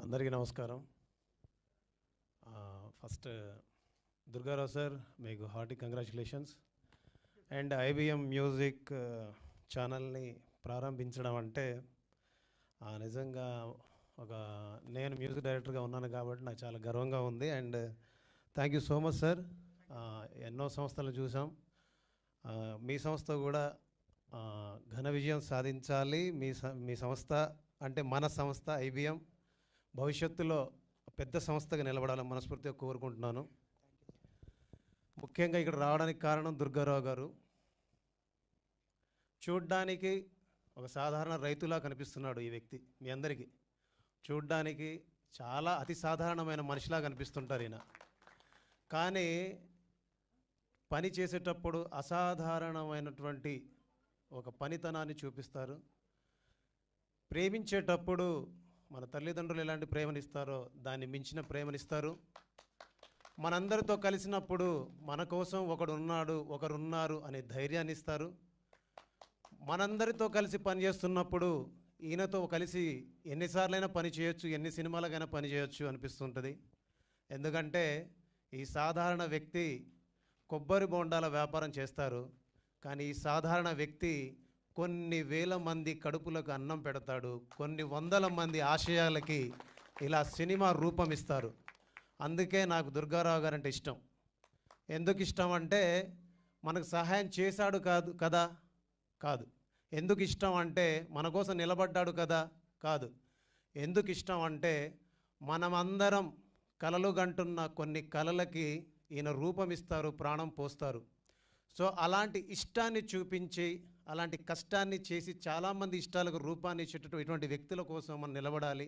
అందరికీ నమస్కారం. First Durgarao sir, మీకు hearty congratulations. And IBM music ఛానల్ని ప్రారంభించడం అంటే నిజంగా నేను మ్యూజిక్ డైరెక్టర్గా ఉన్నాను కాబట్టి నాకు చాలా గర్వంగా ఉంది. And thank you so much sir. ఎన్నో సంస్థలు చూసాం, మీ సంస్థ కూడా ఘన విజయం సాధించాలి. మీ సంస్థ అంటే మన సంస్థ ఐబిఎం భవిష్యత్తులో పెద్ద సంస్థగా నిలబడాలని మనస్ఫూర్తిగా కోరుకుంటున్నాను. ముఖ్యంగా ఇక్కడ రావడానికి కారణం దుర్గారావు గారు. చూడ్డానికి ఒక సాధారణ రైతులా కనిపిస్తున్నాడు ఈ వ్యక్తి. మీ అందరికీ చూడ్డానికి చాలా అతి సాధారణమైన మనిషిలా కనిపిస్తుంటారు ఈయన. కానీ పని చేసేటప్పుడు అసాధారణమైనటువంటి ఒక పనితనాన్ని చూపిస్తారు. ప్రేమించేటప్పుడు మన తల్లిదండ్రులు ఎలాంటి ప్రేమనిస్తారో దాన్ని మించిన ప్రేమనిస్తారు. మనందరితో కలిసినప్పుడు మన కోసం ఒకరున్నారు అనే ధైర్యాన్ని ఇస్తారు. మనందరితో కలిసి పనిచేస్తున్నప్పుడు ఈయనతో కలిసి ఎన్నిసార్లైనా పని చేయొచ్చు, ఎన్ని సినిమాలకైనా పని చేయొచ్చు అనిపిస్తుంటుంది. ఎందుకంటే ఈ సాధారణ వ్యక్తి కొబ్బరి బొండాల వ్యాపారం చేస్తారు, కానీ ఈ సాధారణ వ్యక్తి కొన్ని వేల మంది కడుపులకు అన్నం పెడతాడు, కొన్ని వందల మంది ఆశయాలకి ఇలా సినిమా రూపం ఇస్తారు. అందుకే నాకు దుర్గారావు గారు అంటే ఇష్టం. ఎందుకు ఇష్టం అంటే మనకు సహాయం చేశాడు కాదు. ఎందుకు ఇష్టం అంటే మన కోసం నిలబడ్డాడు కాదు. ఎందుకు ఇష్టం అంటే మనమందరం కలలు గంటున్న కొన్ని కలలకి ఈయన రూపం ఇస్తారు, ప్రాణం పోస్తారు. సో అలాంటి ఇష్టాన్ని చూపించి అలాంటి కష్టాన్ని చేసి చాలామంది ఇష్టాలకు రూపాన్ని ఇచ్చేటట్టు ఇటువంటి వ్యక్తుల కోసం మనం నిలబడాలి.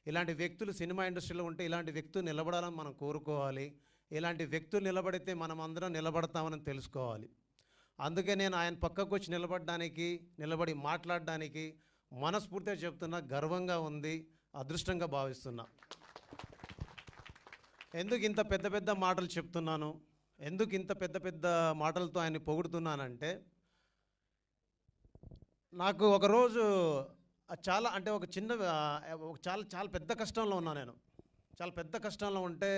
ఇలాంటి వ్యక్తులు సినిమా ఇండస్ట్రీలో ఉంటే ఇలాంటి వ్యక్తులు నిలబడాలని మనం కోరుకోవాలి. ఇలాంటి వ్యక్తులు నిలబడితే మనం అందరం నిలబడతామని తెలుసుకోవాలి. అందుకే నేను ఆయన పక్కకు వచ్చి నిలబడి మాట్లాడడానికి మనస్ఫూర్తిగా చెప్తున్నా, గర్వంగా ఉంది, అదృష్టంగా భావిస్తున్నా. ఎందుకు ఇంత పెద్ద పెద్ద మాటలు చెప్తున్నాను, ఎందుకు ఇంత పెద్ద పెద్ద మాటలతో ఆయన్ని పొగుడుతున్నానంటే, నాకు ఒకరోజు చాలా అంటే చాలా పెద్ద కష్టంలో ఉన్నాను. నేను చాలా పెద్ద కష్టంలో ఉంటే,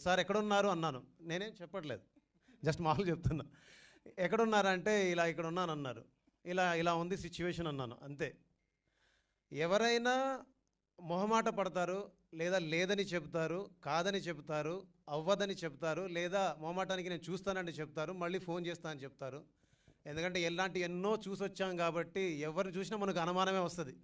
సార్ ఎక్కడున్నారు అన్నాను. నేనేం చెప్పట్లేదు, జస్ట్ మామూలు చెప్తున్నా. ఎక్కడున్నారంటే ఇక్కడ ఉన్నాను అన్నారు. ఇలా ఉంది సిచ్యువేషన్ అన్నాను, అంతే. ఎవరైనా మొహమాట పడతారు, లేదా లేదని చెప్తారు, కాదని చెప్తారు, అవ్వదని చెప్తారు, లేదా మొహమాటానికి నేను చూస్తానని చెప్తారు, మళ్ళీ ఫోన్ చేస్తా అని చెప్తారు. ఎందుకంటే ఎన్నో చూసొచ్చాం కాబట్టి ఎవరిని చూసినా మనకు అనుమానమే వస్తుంది.